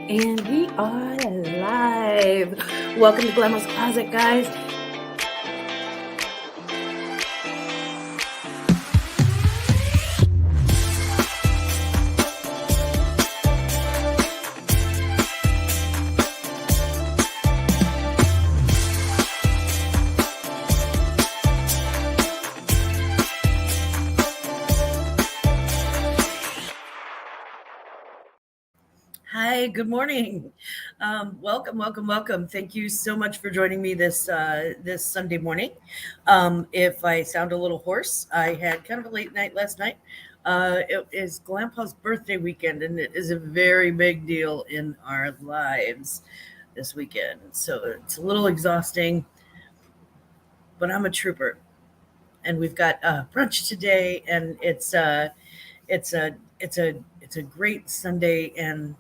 And we are live. Welcome to Glammaz Closet, guys. Hi, good morning. Welcome. Thank you so much for joining me this Sunday morning. If I sound a little hoarse, I had kind of a late night last night. It is Grandpa's birthday weekend, and it is a very big deal in our lives this weekend. So it's a little exhausting, but I'm a trooper. And we've got brunch today, and it's a great Sunday, and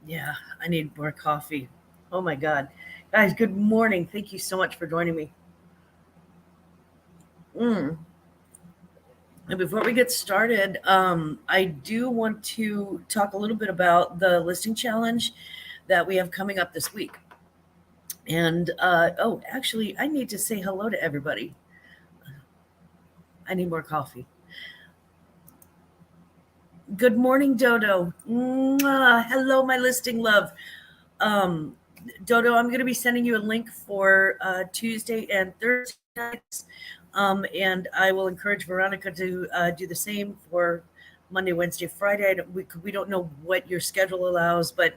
yeah, I need more coffee. Oh my God. Guys, good morning. Thank you so much for joining me. Mm. And before we get started, I do want to talk a little bit about the listing challenge that we have coming up this week. And actually, I need to say hello to everybody. I need more coffee. Good morning, Dodo. Mwah. Hello, my listing love. Um, Dodo, I'm going to be sending you a link for Tuesday and Thursday nights. And I will encourage Veronica to do the same for Monday, Wednesday, Friday. We don't know what your schedule allows, but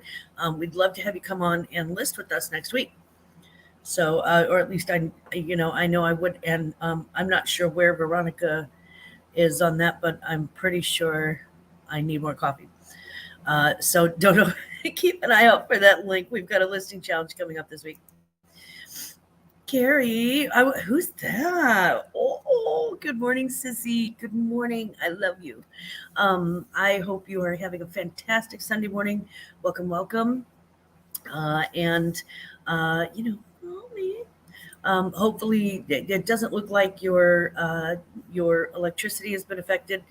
we'd love to have you come on and list with us next week. So, or at least I know I would. And I'm not sure where Veronica is on that, but I'm pretty sure I need more coffee. So Dodo, keep an eye out for that link. We've got a listing challenge coming up this week. Carrie, who's that? Oh, good morning, Sissy. Good morning. I love you. I hope you are having a fantastic Sunday morning. Welcome. And hopefully it doesn't look like your electricity has been affected.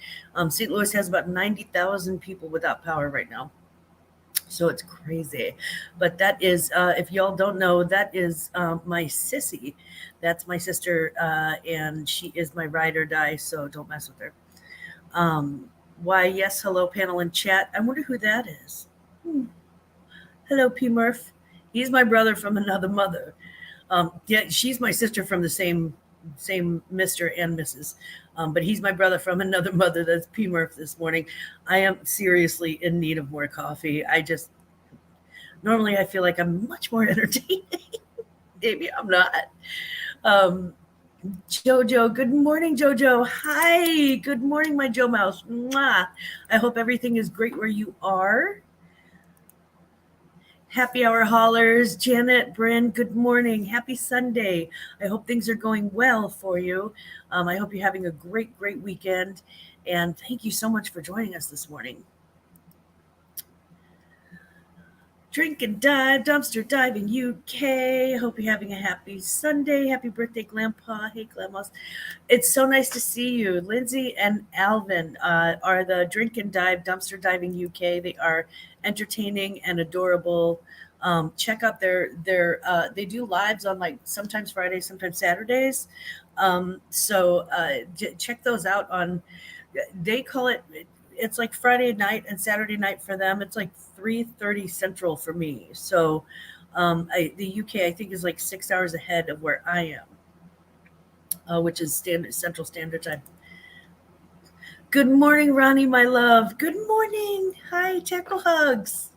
St. Louis has about 90,000 people without power right now. So it's crazy. But that is, if y'all don't know, that is my sissy. That's my sister, and she is my ride or die, so don't mess with her. Why, yes, hello, panel and chat. I wonder who that is. Hello, P. Murph. He's my brother from another mother. Yeah, she's my sister from the same Mr. and Mrs. But he's my brother from another mother. That's P. Murph this morning. I am seriously in need of more coffee. Normally I feel like I'm much more entertaining. Maybe I'm not. Jojo, good morning, Jojo. Hi, good morning, my Joe Mouse. Mwah. I hope everything is great where you are. Happy hour haulers, Janet, Bryn, good morning. Happy Sunday. I hope things are going well for you. I hope you're having a great weekend. And thank you so much for joining us this morning. Drink and Dive, Dumpster Diving UK. Hope you're having a happy Sunday. Happy birthday, Grandpa. Hey, Glammaz. It's so nice to see you. Lindsay and Alvin are the Drink and Dive, Dumpster Diving UK. They are entertaining and adorable. Check out they do lives on like sometimes Fridays, sometimes Saturdays. Check those out on, they call it's like Friday night and Saturday night for them. It's like 3:30 Central for me. So the UK, I think, is like 6 hours ahead of where I am, which is Central Standard Time. Good morning, Ronnie, my love. Good morning. Hi, Tackle Hugs.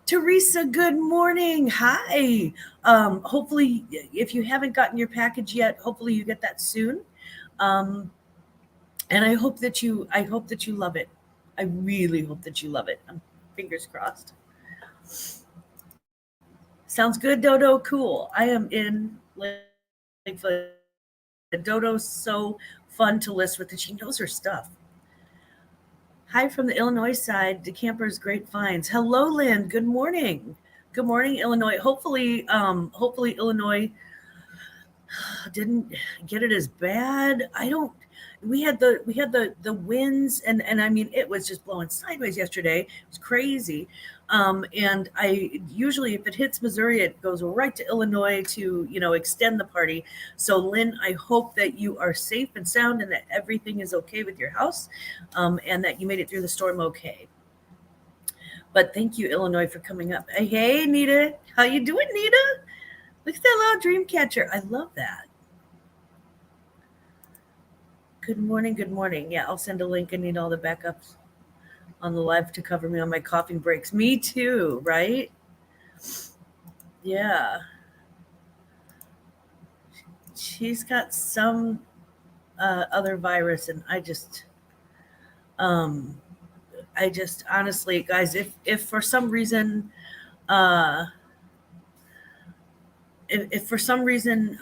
Teresa, good morning. Hi. Hopefully, if you haven't gotten your package yet, hopefully you get that soon. And I hope that you love it. I really hope that you love it. Fingers crossed. Sounds good, Dodo. Cool. I am in. Dodo's so fun to list with, and she knows her stuff. Hi from the Illinois side. The campers, great finds. Hello, Lynn. Good morning. Good morning, Illinois. Hopefully Illinois didn't get it as bad. we had the winds, and I mean, it was just blowing sideways yesterday. It was crazy. And I usually, if it hits Missouri, it goes right to Illinois to, extend the party. So Lynn, I hope that you are safe and sound and that everything is okay with your house, and that you made it through the storm okay. But thank you, Illinois, for coming up. Hey, Nita. How you doing, Nita? Look at that little dream catcher. I love that. Good morning. Good morning. Yeah, I'll send a link. I need all the backups on the live to cover me on my coughing breaks. Me too, right? Yeah. She's got some other virus, and um, I just honestly, guys, if for some reason, uh, if for some reason,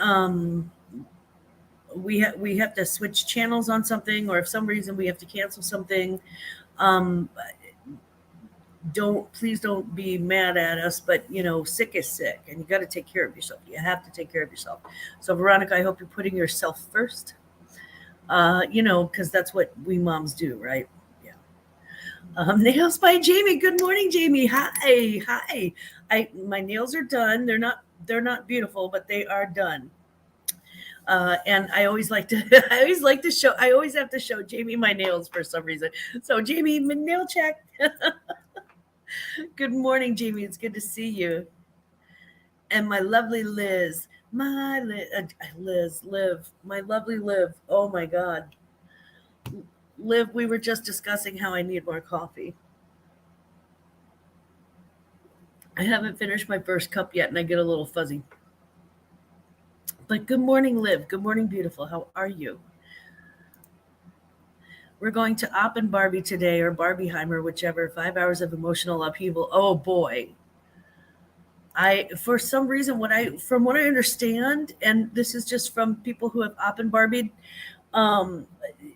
we have to switch channels on something, or if some reason we have to cancel something, um, please don't be mad at us, but sick is sick, and you got to take care of yourself. You have to take care of yourself. So Veronica, I hope you're putting yourself first. Because that's what we moms do, right? Yeah. Nails by Jamie. Good morning, Jamie. Hi. My nails are done. They're not beautiful, but they are done. And I always like to show. I always have to show Jamie my nails for some reason. So Jamie, nail check. Good morning, Jamie. It's good to see you. And my lovely Liz, Liv, my lovely Liv. Oh my God, Liv. We were just discussing how I need more coffee. I haven't finished my first cup yet, and I get a little fuzzy. But good morning, Liv. Good morning, beautiful. How are you? We're going to Oppen Barbie today, or Barbieheimer, whichever. 5 hours of emotional upheaval. Oh boy. For some reason, from what I understand, and this is just from people who have Oppen Barbie, um,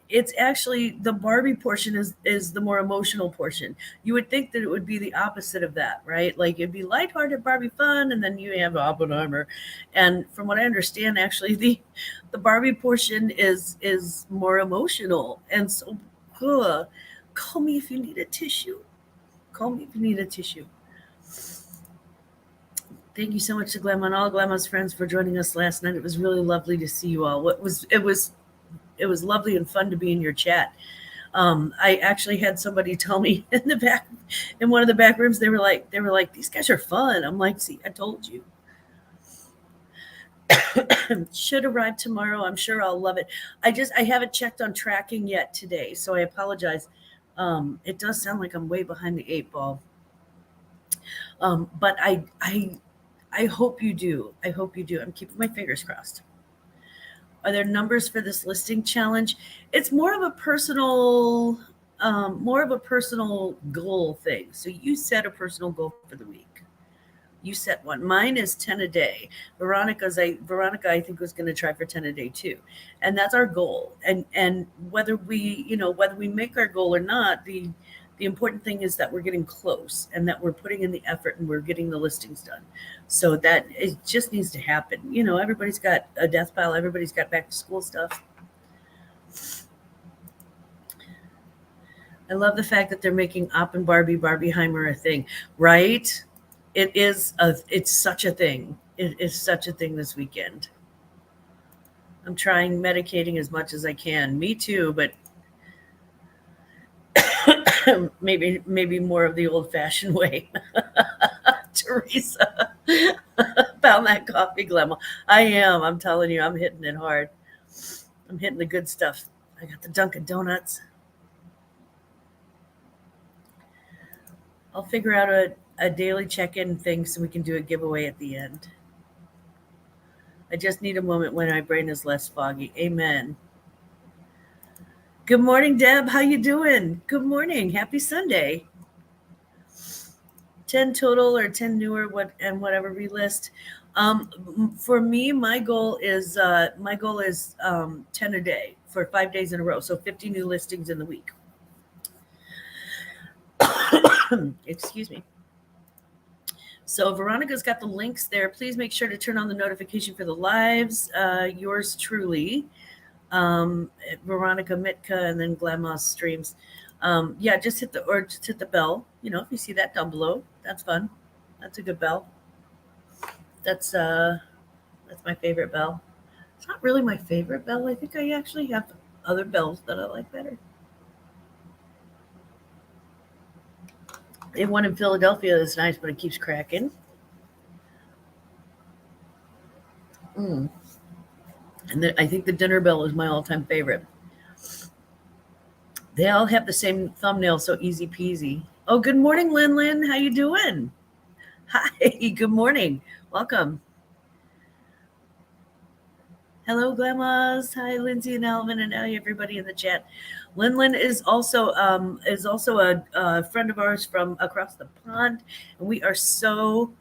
it's actually the Barbie portion is the more emotional portion. You would think that it would be the opposite of that, right? Like it'd be lighthearted Barbie fun, and then you have Oppenheimer. And from what I understand, actually the Barbie portion is more emotional. And so, call me if you need a tissue. Call me if you need a tissue. Thank you so much to Glamma and all Glammaz friends for joining us last night. It was really lovely to see you all. It was lovely and fun to be in your chat. I actually had somebody tell me in one of the back rooms, they were like, these guys are fun. I'm like, see, I told you. Should arrive tomorrow. I'm sure I'll love it. I haven't checked on tracking yet today, so I apologize. It does sound like I'm way behind the eight ball. But I hope you do. I hope you do. I'm keeping my fingers crossed. Are there numbers for this listing challenge? It's more of a personal goal thing. So you set a personal goal for the week. You set one. Mine is 10 a day. Veronica, I think, was going to try for 10 a day too. And that's our goal. And whether we make our goal or not, the important thing is that we're getting close and that we're putting in the effort and we're getting the listings done. So that it just needs to happen. Everybody's got a death pile. Everybody's got back to school stuff. I love the fact that they're making Oppen Barbieheimer a thing, right? It's such a thing. It is such a thing this weekend. I'm trying medicating as much as I can. Me too, but maybe more of the old-fashioned way. Teresa found that coffee Glamma. I am. I'm telling you, I'm hitting it hard. I'm hitting the good stuff. I got the Dunkin' Donuts. I'll figure out a daily check-in thing so we can do a giveaway at the end. I just need a moment when my brain is less foggy. Amen. Good morning, Deb. How you doing? Good morning. Happy Sunday. 10 total or 10 newer, whatever we list. For me, my goal is 10 a day for 5 days in a row. So 50 new listings in the week. Excuse me. So Veronica's got the links there. Please make sure to turn on the notification for the lives. Yours truly. Veronica Mitka, and then Glammaz streams. Yeah, just hit the bell. If you see that down below, that's fun. That's a good bell. That's uh that's my favorite bell. It's not really my favorite bell. I think I actually have other bells that I like better. They have one in Philadelphia that's nice, but it keeps cracking. Mm. I think the dinner bell is my all-time favorite. They all have the same thumbnail, so easy peasy. Oh, good morning, Lynn. Lynn, how you doing? Hi, good morning. Welcome. Hello, Glammaz. Hi, Lindsay and Alvin, and hi, everybody in the chat. Lynn is also a friend of ours from across the pond, and we are so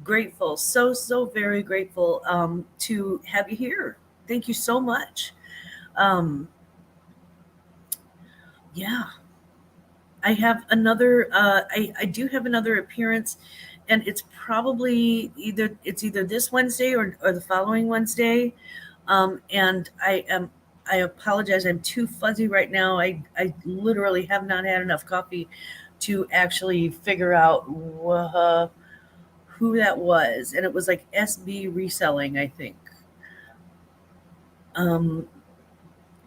grateful, so very grateful to have you here. Thank you so much. Um, yeah, I have another. I do have another appearance, and it's either this Wednesday or the following Wednesday. And I apologize. I'm too fuzzy right now. I literally have not had enough coffee to actually figure out who that was, and it was like SB Reselling, I think. Um,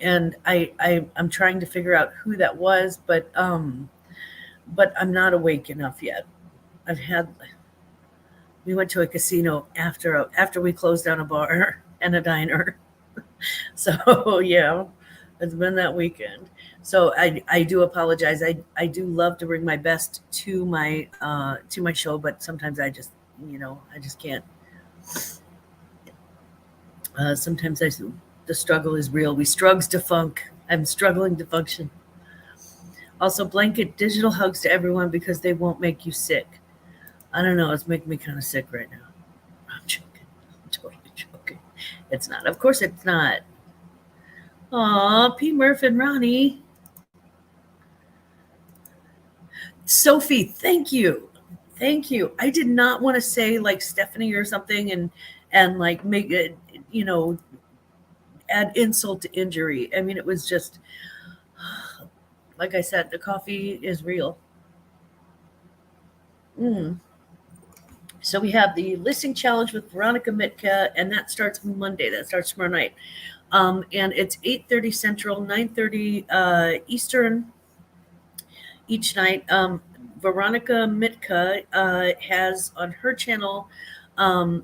and I'm trying to figure out who that was, but I'm not awake enough yet. I've had we went to a casino after we closed down a bar and a diner. So yeah, it's been that weekend. So I do apologize. I do love to bring my best to my show, but sometimes I just can't. Sometimes the struggle is real. We struggles to funk. I'm struggling to function. Also, blanket digital hugs to everyone because they won't make you sick. I don't know. It's making me kind of sick right now. I'm joking. I'm totally joking. It's not. Of course, it's not. Aw, P. Murph and Ronnie. Sophie, thank you. Thank you. I did not want to say like Stephanie or something and like make it, add insult to injury. I mean, it was just like I said, the coffee is real. Mm. So we have the listing challenge with Veronica Mitka, and that starts Monday. That starts tomorrow night. And it's 8:30 Central, 9:30 Eastern each night. Veronica Mitka has on her channel,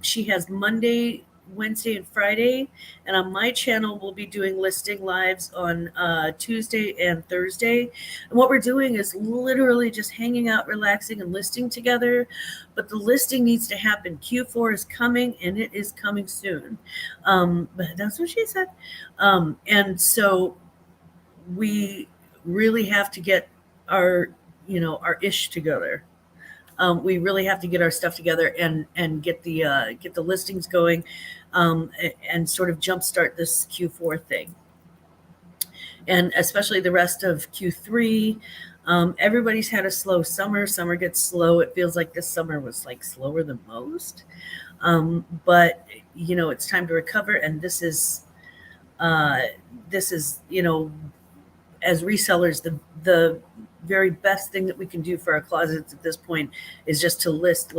she has Monday, Wednesday, and Friday. And on my channel, we'll be doing listing lives on Tuesday and Thursday. And what we're doing is literally just hanging out, relaxing, and listing together. But the listing needs to happen. Q4 is coming, and it is coming soon. But that's what she said. And so we really have to get our our ish together. We really have to get our stuff together and get the listings going, and sort of jumpstart this Q4 thing, and especially the rest of Q3. Everybody's had a slow summer. Summer gets slow. It feels like this summer was like slower than most, but it's time to recover. And this is as resellers, the very best thing that we can do for our closets at this point is just to list.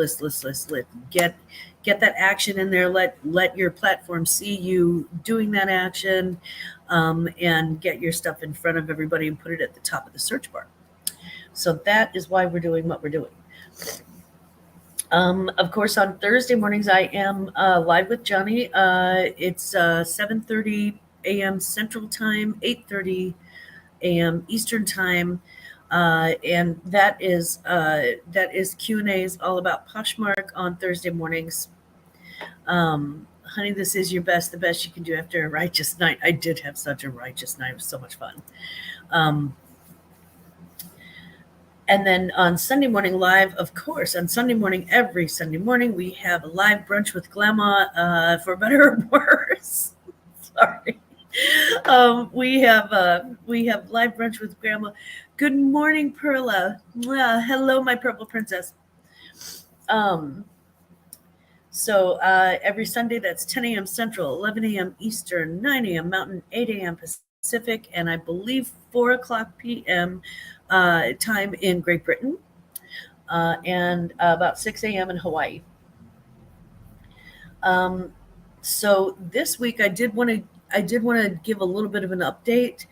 Get that action in there. Let your platform see you doing that action, and get your stuff in front of everybody and put it at the top of the search bar. So that is why we're doing what we're doing. Of course, on Thursday mornings, I am live with Johnny. It's 7:30 a.m. Central Time, 8:30 a.m. Eastern Time, and that is Q&As all about Poshmark on Thursday mornings. Honey, this is the best you can do after a righteous night. I did have such a righteous night. It was so much fun. And then on Sunday morning live, of course, on Sunday morning, every Sunday morning, we have a live brunch with Glamma, for better or worse. Sorry. We have live brunch with Grandma. Good morning, Perla. Hello, my purple princess. So every Sunday, that's 10 a.m. Central, 11 a.m. Eastern, 9 a.m. Mountain, 8 a.m. Pacific, and I believe 4 o'clock p.m. Time in Great Britain, and about 6 a.m. in Hawaii. Um, so this week, I did want to give a little bit of an update.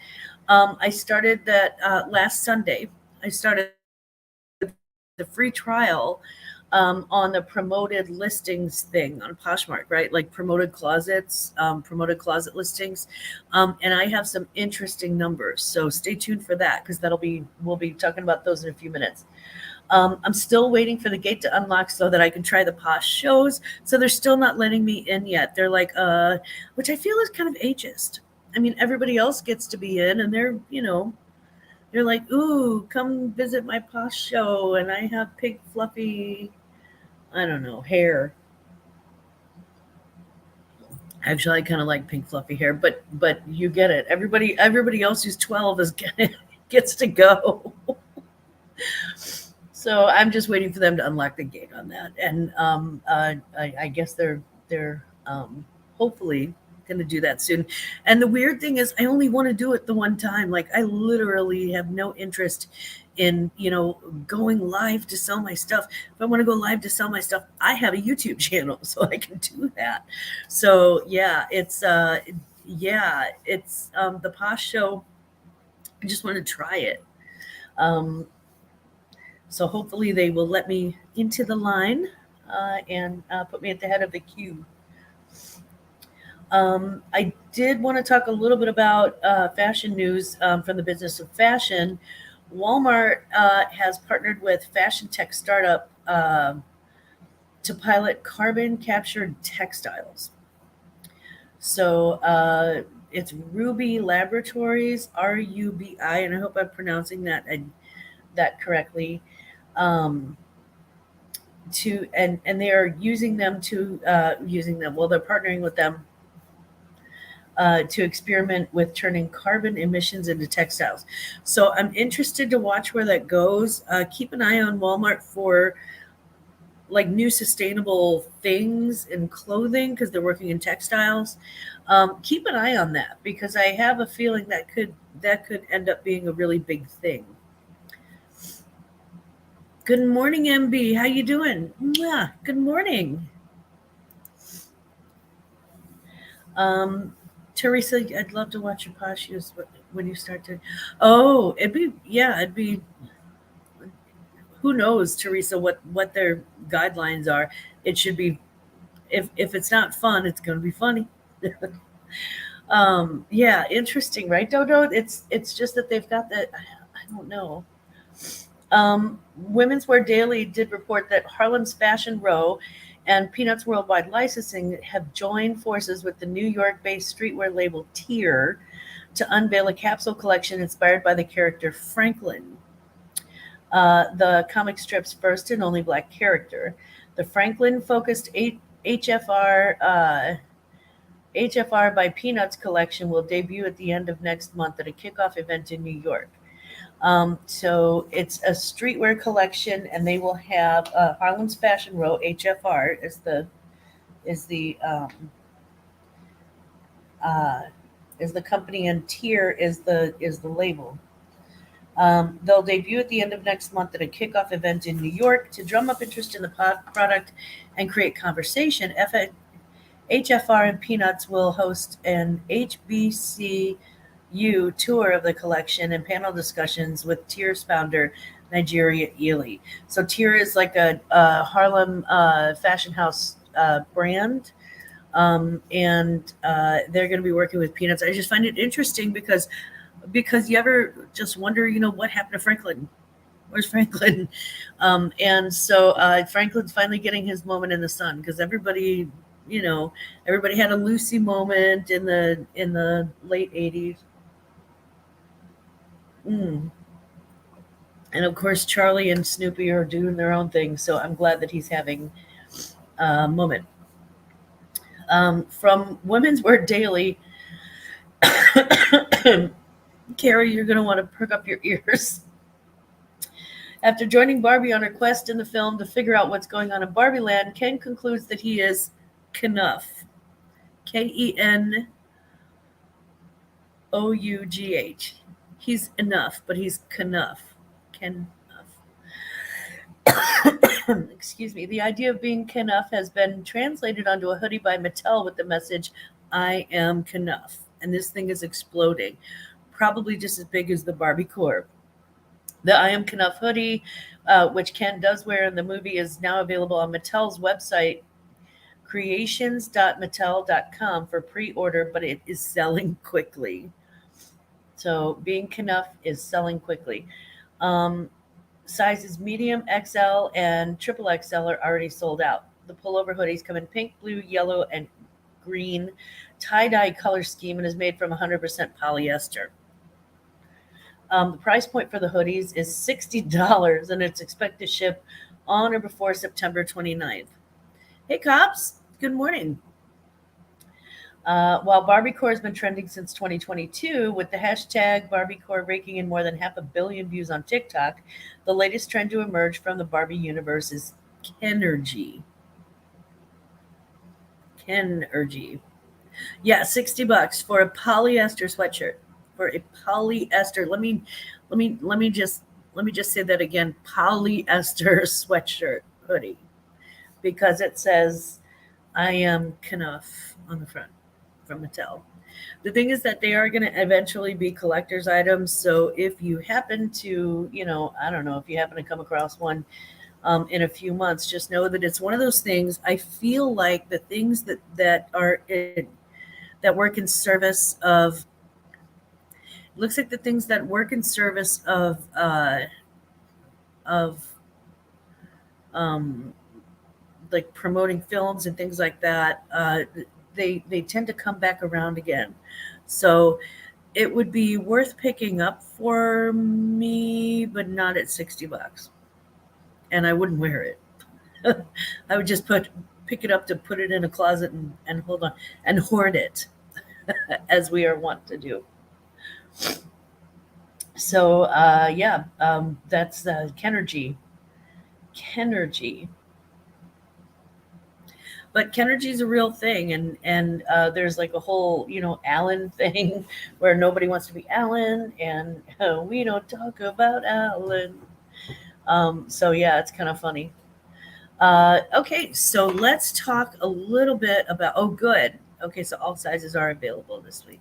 I started that last Sunday. I started the free trial on the promoted listings thing on Poshmark, right? Like promoted closet listings. And I have some interesting numbers. So stay tuned for that because we'll be talking about those in a few minutes. I'm still waiting for the gate to unlock so that I can try the Posh shows. So they're still not letting me in yet. They're like, which I feel is kind of ageist. I mean, everybody else gets to be in, and they're like, ooh, come visit my Posh show, and I have pink fluffy, I don't know, hair. Actually, I kind of like pink fluffy hair, but you get it. Everybody else who's 12 gets to go. So I'm just waiting for them to unlock the gate on that, and I guess they're hopefully going to do that soon. And the weird thing is, I only want to do it the one time. Like I literally have no interest in going live to sell my stuff. If I want to go live to sell my stuff, I have a YouTube channel, so I can do that. So it's the Posh show. I just want to try it. Um, So hopefully they will let me into the line and put me at the head of the queue. I did want to talk a little bit about fashion news from the business of fashion. Walmart has partnered with fashion tech startup to pilot carbon captured textiles. So it's Ruby Laboratories, RUBI, and I hope I'm pronouncing that correctly. Um, and they are using them well, they're partnering with them to experiment with turning carbon emissions into textiles. So I'm interested to watch where that goes. Keep an eye on Walmart for like new sustainable things in clothing because they're working in textiles. Keep an eye on that because I have a feeling that could end up being a really big thing. Good morning, MB. How you doing? Mwah. Good morning. Teresa, I'd love to watch your postures when you start to. Oh, it'd be. Who knows, Teresa, what their guidelines are? It should be. If it's not fun, it's going to be funny. Yeah, interesting, right, Dodo? It's just that they've got that. I don't know. Women's Wear Daily did report that Harlem's Fashion Row and Peanuts Worldwide Licensing have joined forces with the New York-based streetwear label Tier to unveil a capsule collection inspired by the character Franklin, the comic strip's first and only Black character. The Franklin-focused HFR by Peanuts collection will debut at the end of next month at a kickoff event in New York. So it's a streetwear collection, and they will have Harlem's Fashion Row (HFR) is uh, the company, and Tier is the label. They'll debut at the end of next month at a kickoff event in New York to drum up interest in the product and create conversation. HFR and Peanuts will host an HBCU tour of the collection and panel discussions with Tier's founder, Nigeria Ely. So Tier is like a Harlem fashion house brand. And they're going to be working with Peanuts. I just find it interesting because you ever just wonder, what happened to Franklin? Where's Franklin? And so Franklin's finally getting his moment in the sun because everybody had a Lucy moment in the late 80s. And of course, Charlie and Snoopy are doing their own thing. So I'm glad that he's having a moment. From Women's Wear Daily, Carrie, you're going to want to perk up your ears. After joining Barbie on her quest in the film to figure out what's going on in Barbie Land, Ken concludes that he is Kenough. Kenough. He's enough, but he's Kenough. Ken. Excuse me. The idea of being Kenough has been translated onto a hoodie by Mattel with the message, I am Kenough. And this thing is exploding. Probably just as big as the Barbie core. The I am Kenough hoodie, which Ken does wear in the movie, is now available on Mattel's website, creations.mattel.com, for pre-order, but it is selling quickly. So being Kenough is selling quickly. Sizes medium, XL, and triple XL are already sold out. The pullover hoodies come in pink, blue, yellow, and green tie-dye color scheme and is made from 100% polyester. The price point for the hoodies is $60, and it's expected to ship on or before September 29th. Hey, cops. Good morning. While Barbiecore has been trending since 2022, with the hashtag Barbiecore raking in more than 500 million views on TikTok, the latest trend to emerge from the Barbie universe is Kenergy. Yeah, $60 for a polyester sweatshirt. For a polyester, let me just say that again, polyester sweatshirt hoodie, because it says I am Kenough on the front from Mattel. The thing is that they are going to eventually be collector's items. So if you happen to, I don't know, if you happen to come across one in a few months, just know that it's one of those things. I feel like the things that work in service of, looks like the things that work in service of like promoting films and things like that, they tend to come back around again. So it would be worth picking up for me, but not at $60. And I wouldn't wear it. I would just pick it up to put it in a closet and hold on and hoard it, as we are wont to do. So that's Kenergy. But Kenergy is a real thing, and there's like a whole Alan thing where nobody wants to be Alan, and we don't talk about Alan. So yeah, it's kind of funny. Okay, so let's talk a little bit about. Oh, good. Okay, so all sizes are available this week.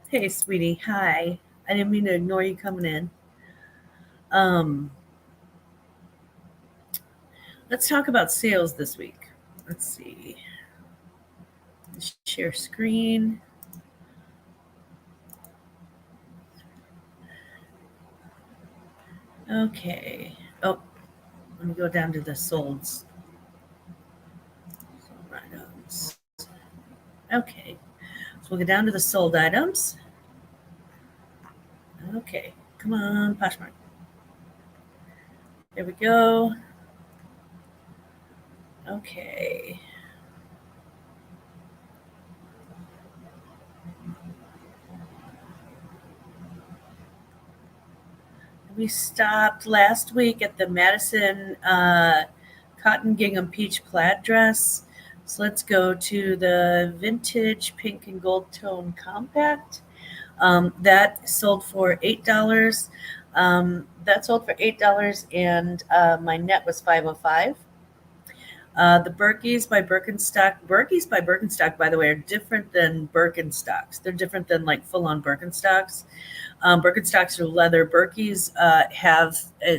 Hey, sweetie. Hi. I didn't mean to ignore you coming in. Let's talk about sales this week. Let's see. Share screen. Okay. Oh, let me go down to the solds. Sold items. Okay. So we'll go down to the sold items. Okay. Come on, Poshmark. There we go. Okay. We stopped last week at the Madison cotton gingham peach plaid dress. So let's go to the vintage pink and gold tone compact. That sold for $8. And my net was $505. The Berkeys by Birkenstock, by the way, are different than Birkenstocks. They're different than like full-on Birkenstocks. Birkenstocks are leather. Berkeys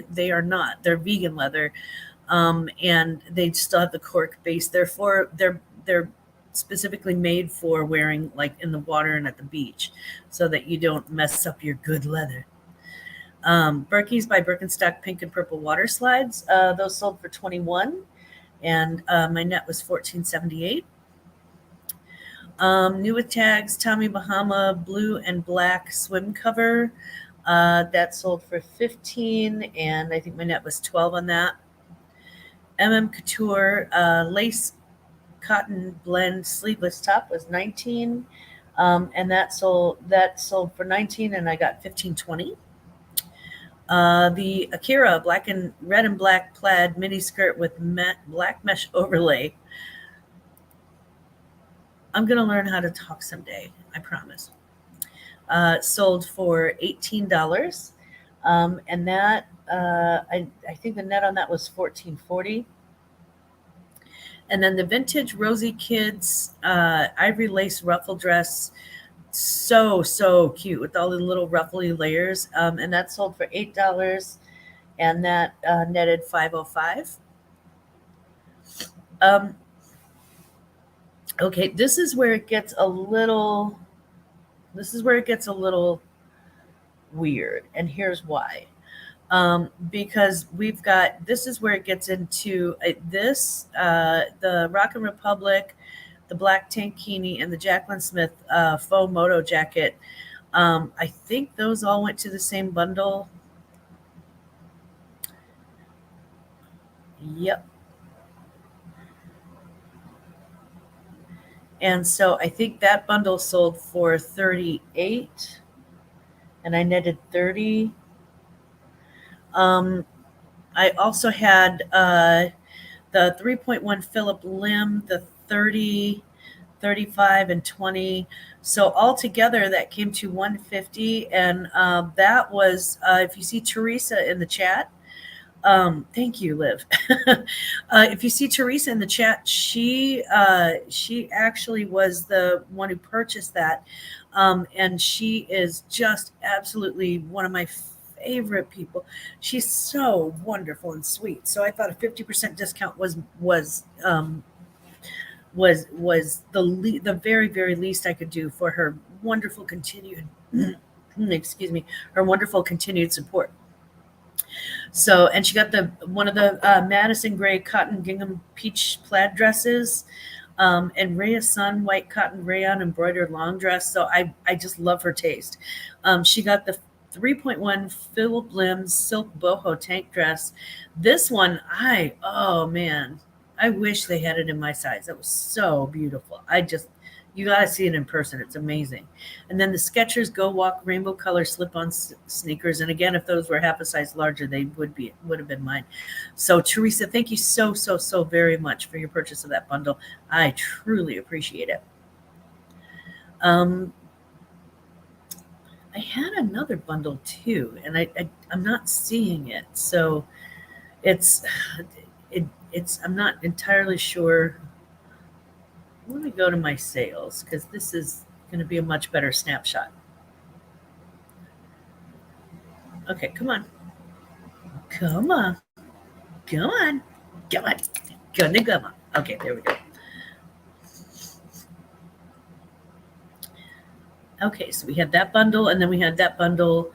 they are not. They're vegan leather, and they still have the cork base. They're specifically made for wearing like in the water and at the beach, so that you don't mess up your good leather. Berkeys by Birkenstock pink and purple water slides. Those sold for $21. And my net was $14.78. New with tags, Tommy Bahama blue and black swim cover. That sold for $15, and I think my net was $12 on that. Couture lace cotton blend sleeveless top was $19, and that sold for $19, and I got $15.20. The Akira red and black plaid mini skirt with black mesh overlay. I'm going to learn how to talk someday. I promise. Sold for $18. And that, I think the net on that was $14.40. And then the vintage Rosie Kids ivory lace ruffle dress, so cute with all the little ruffly layers. And that sold for $8, and that netted $5.05. Okay, this is where it gets a little. Weird, and here's why. Because we've got, this is where it gets into the Rockin' Republic, the black tankini, and the Jaclyn Smith faux moto jacket. I think those all went to the same bundle. Yep. And so I think that bundle sold for $38, and I netted $30. I also had the 3.1 Philip Lim, the 30, 35, and 20. So altogether, that came to $150, and that was, if you see Teresa in the chat, thank you, Liv. If you see Teresa in the chat, she actually was the one who purchased that, and she is just absolutely one of my favorite people. She's so wonderful and sweet. So I thought a 50% discount was the very, very least I could do for her wonderful continued her wonderful continued support. So, and she got one of the Madison gray cotton gingham peach plaid dresses, and Rhea Sun white cotton rayon embroidered long dress. So I just love her taste. She got the 3.1 Philip Lim silk boho tank dress. This one, oh man, I wish they had it in my size. It was so beautiful. You got to see it in person. It's amazing. And then the Skechers Go Walk rainbow color slip-on sneakers. And again, if those were half a size larger, they would have been mine. So Teresa, thank you so very much for your purchase of that bundle. I truly appreciate it. I had another bundle too, and I'm not seeing it. So it's I'm not entirely sure. Let me go to my sales, because this is going to be a much better snapshot. Okay, come on. Go to Glamma. Okay, there we go. Okay, so we had that bundle, and then we had that bundle,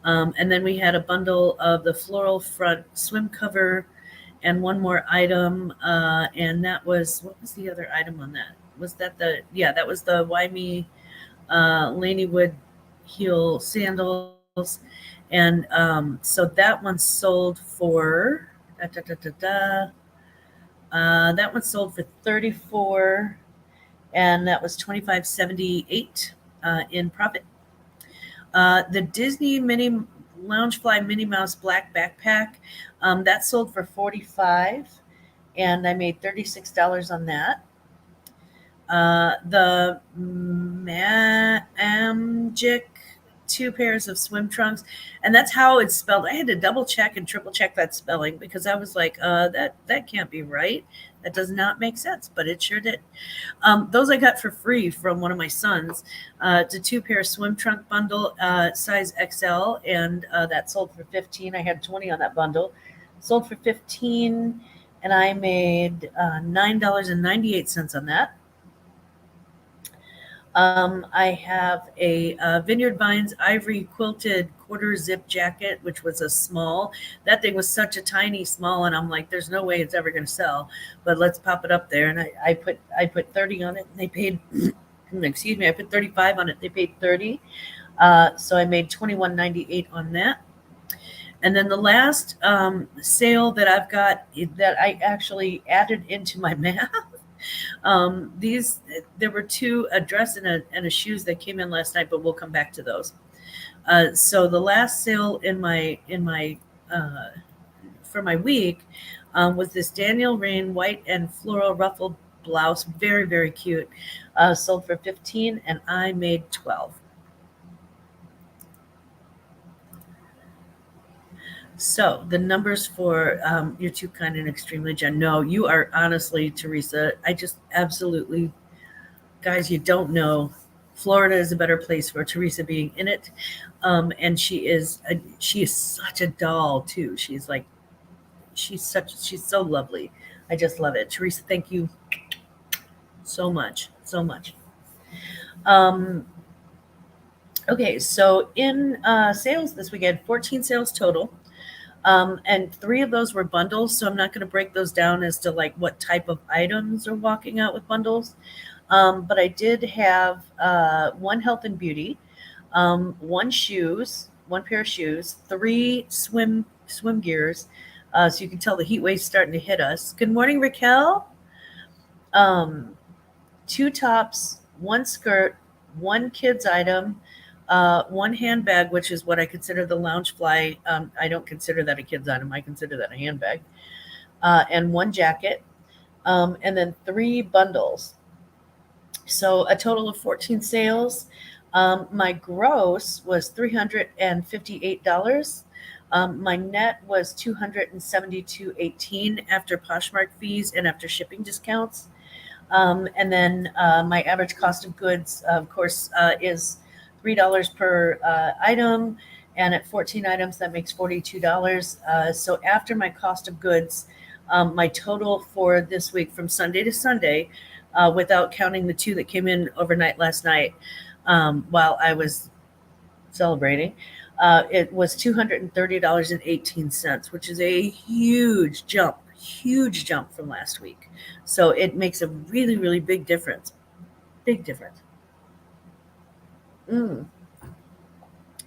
and then we had a bundle of the floral front swim cover, and one more item, and that was, what was the other item on that? Was that that was the Wyme Laney Wood heel sandals, and so that one sold for that one sold for $34, and that was $25.78 in profit. The Disney Mini Loungefly Minnie Mouse black backpack, that sold for $45, and I made $36 on that. The Magic 2 pairs of swim trunks, and that's how it's spelled. I had to double check and triple check that spelling, because I was like, that can't be right. That does not make sense, but it sure did. Those I got for free from one of my sons. It's a 2-pair swim trunk bundle, size XL, and that sold for $15. I had 20 on that bundle. Sold for $15, and I made $9.98 on that. I have a Vineyard Vines ivory quilted quarter zip jacket, which was a small. That thing was such a tiny small, and I'm like, there's no way it's ever going to sell, but let's pop it up there. And I put 30 on it, and they paid, excuse me, I put 35 on it. They paid 30. So I made $21.98 on that. And then the last sale that I've got that I actually added into my math, there were 2, a dress and a shoes that came in last night, but we'll come back to those. So the last sale for my week was this Daniel Rain white and floral ruffled blouse, very very cute. Sold for 15, and I made 12. So the numbers for you're too kind and extremely Jen. No, you are honestly, Teresa. I just absolutely, guys, you don't know. Florida is a better place for Teresa being in it, and she is such a doll too. She's so lovely. I just love it, Teresa. Thank you so much, so much. Um, okay, so in sales this weekend, 14 sales total. And 3 of those were bundles, so I'm not going to break those down as to like what type of items are walking out with bundles. But I did have 1 health and beauty, 1 pair of shoes, 3 swim gears. So you can tell the heat wave's starting to hit us. Good morning, Raquel. Um, 2 tops, 1 skirt, 1 kids item, 1 handbag, which is what I consider the lounge fly. I don't consider that a kids item. I consider that a handbag, and 1 jacket, and then 3 bundles. So a total of 14 sales. My gross was $358. My net was $272.18 after Poshmark fees and after shipping discounts. And then my average cost of goods, of course, is $3 per item. And at 14 items, that makes $42. So after my cost of goods, my total for this week from Sunday to Sunday, without counting the 2 that came in overnight last night while I was celebrating, it was $230.18, which is a huge jump from last week. So it makes a really, really big difference. Big difference.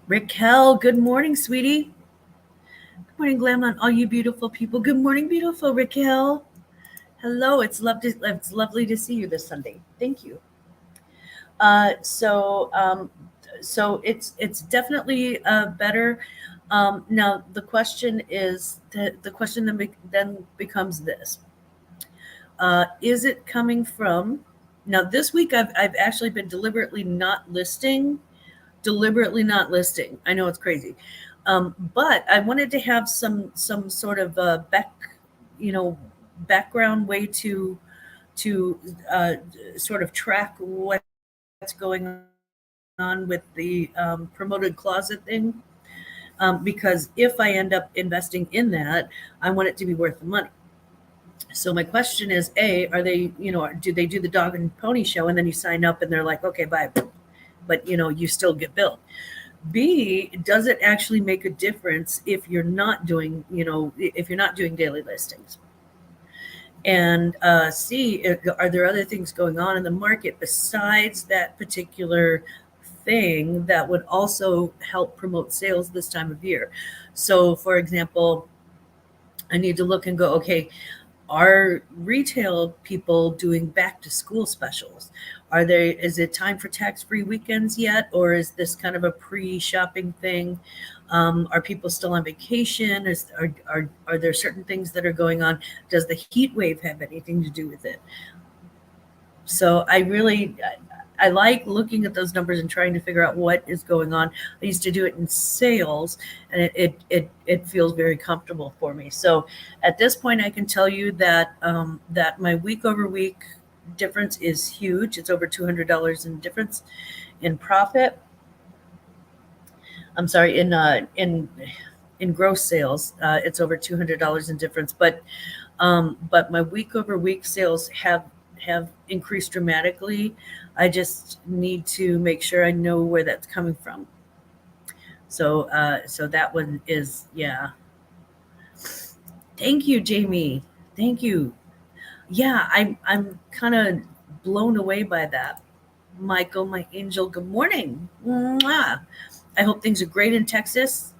Raquel, good morning, sweetie. Good morning, Glamma, and all you beautiful people. Good morning, beautiful Raquel. Hello, it's lovely to see you this Sunday. Thank you. So it's definitely better. Now the question then becomes this: is it coming from? Now this week I've actually been deliberately not listing. I know it's crazy, but I wanted to have some sort of background way to sort of track what's going on with the promoted closet thing, because if I end up investing in that, I want it to be worth the money. So my question is, A, are they, do they do the dog and pony show and then you sign up and they're like, okay, bye, but you still get billed? B, does it actually make a difference if you're not doing daily listings? And C, are there other things going on in the market besides that particular thing that would also help promote sales this time of year? So, for example, I need to look and go, okay, are retail people doing back to school specials? Is it time for tax-free weekends yet? Or is this kind of a pre-shopping thing? Are people still on vacation? Are there certain things that are going on? Does the heat wave have anything to do with it? So I like looking at those numbers and trying to figure out what is going on. I used to do it in sales, and it feels very comfortable for me. So at this point, I can tell you that that my week over week difference is huge. It's over $200 in difference in profit. I'm sorry, in gross sales, it's over $200 in difference. But my week over week sales have increased dramatically. I just need to make sure I know where that's coming from. So that one is, yeah. Thank you, Jamie. Thank you. Yeah, I'm kind of blown away by that. Michael, my angel, good morning. Mwah. I hope things are great in Texas,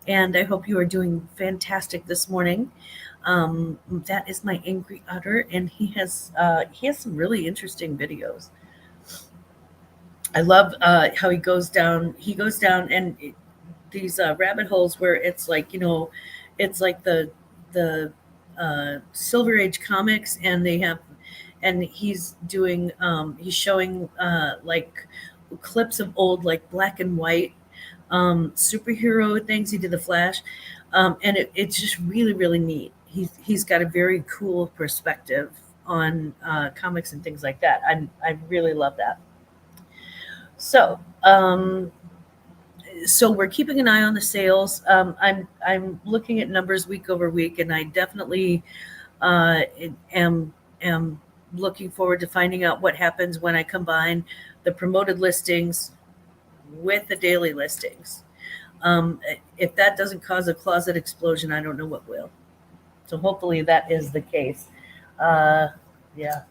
and I hope you are doing fantastic this morning. That is my angry otter, and he has some really interesting videos. I love how he goes down. He goes down and these rabbit holes where it's like, it's like the Silver Age comics, and they have, and he's showing like clips of old like black and white superhero things. He did the Flash, and it's just really really neat. He's got a very cool perspective on comics and things like that. I really love that. So, so we're keeping an eye on the sales. I'm looking at numbers week over week, and I definitely uh, am looking forward to finding out what happens when I combine the promoted listings with the daily listings. If that doesn't cause a closet explosion, I don't know what will. So hopefully that is the case. Uh, yeah,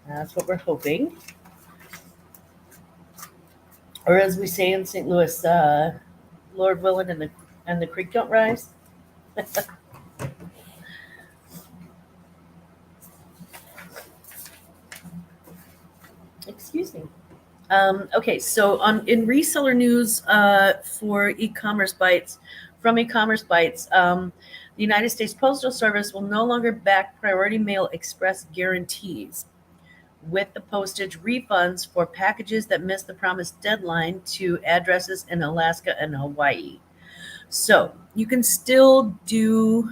that's what we're hoping. Or as we say in St. Louis, Lord willing, and the creek don't rise. Excuse me. Okay, so in reseller news for e-commerce bites, from e-commerce bites, the United States Postal Service will no longer back Priority Mail Express guarantees with the postage refunds for packages that miss the promised deadline to addresses in Alaska and Hawaii. So you can still do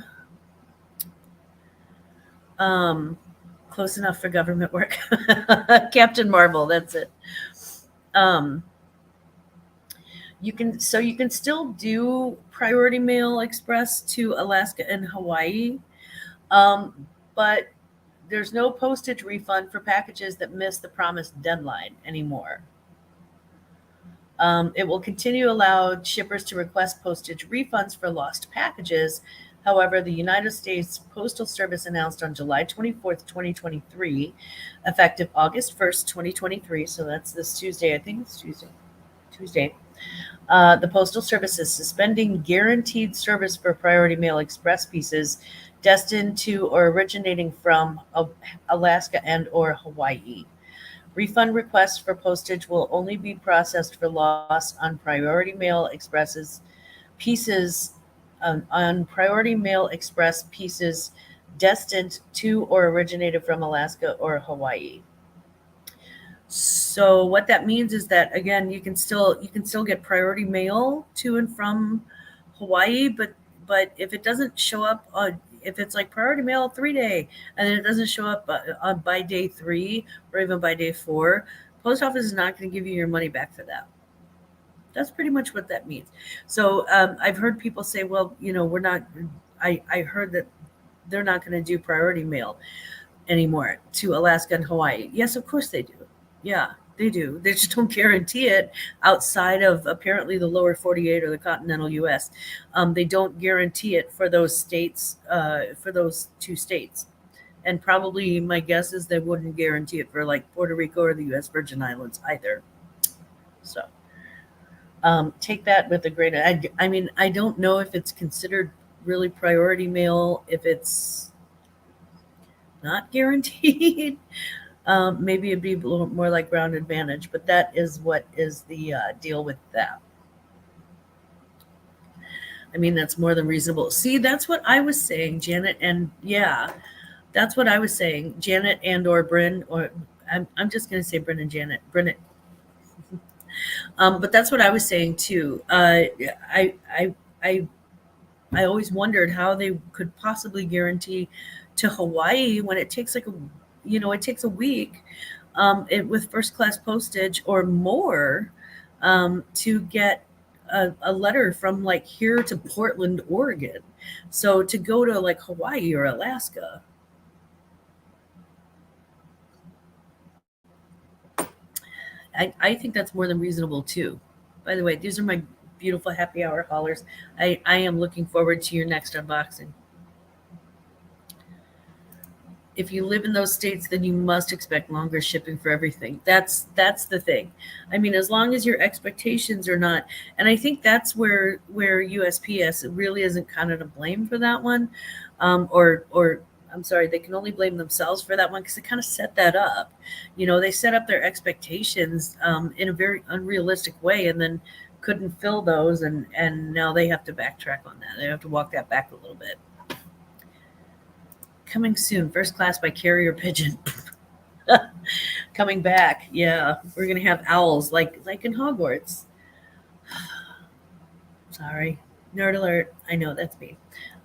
close enough for government work. Captain Marvel, that's it. Um, you can still do Priority Mail Express to Alaska and Hawaii, but there's no postage refund for packages that miss the promised deadline anymore. It will continue to allow shippers to request postage refunds for lost packages. However, the United States Postal Service announced on July 24th, 2023, effective August 1st, 2023, so that's this Tuesday, I think it's Tuesday. The Postal Service is suspending guaranteed service for Priority Mail Express pieces destined to or originating from Alaska and or Hawaii. Refund requests for postage will only be processed for loss on Priority Mail Express's pieces on Priority Mail Express pieces destined to or originated from Alaska or Hawaii. So what that means is that again, you can still get priority mail to and from Hawaii, but if it doesn't show up on, if it's like priority mail 3 day and then it doesn't show up on by day 3 or even by day 4, post office is not going to give you your money back for that. That's pretty much what that means. So I've heard people say, well, we're not. I heard that they're not going to do priority mail anymore to Alaska and Hawaii. Yes, of course they do. Yeah, they do. They just don't guarantee it outside of apparently the lower 48 or the continental U.S. They don't guarantee it for those states, for those 2 states. And probably my guess is they wouldn't guarantee it for like Puerto Rico or the U.S. Virgin Islands either. So take that with a grain of, I mean, I don't know if it's considered really priority mail if it's not guaranteed. Maybe it'd be a little more like ground advantage, but that is what is the deal with that. I mean, that's more than reasonable. See, that's what I was saying, Janet, and yeah, that's what I was saying, Janet and or Bryn, or I'm just going to say Bryn and Janet, Brynnet. But that's what I was saying too. I always wondered how they could possibly guarantee to Hawaii when it takes it takes a week with first class postage or more to get a letter from like here to Portland, Oregon. So to go to like Hawaii or Alaska. I think that's more than reasonable too. By the way, these are my beautiful happy hour haulers. I am looking forward to your next unboxing. If you live in those states, then you must expect longer shipping for everything. That's the thing. I mean, as long as your expectations are not, and I think that's where USPS really isn't kind of to blame for that one, or I'm sorry, they can only blame themselves for that one because they kind of set that up. They set up their expectations in a very unrealistic way and then couldn't fill those, and now they have to backtrack on that. They have to walk that back a little bit. Coming soon, First Class by Carrier Pigeon. Coming back, yeah. We're gonna have owls like in Hogwarts. Sorry, nerd alert. I know that's me.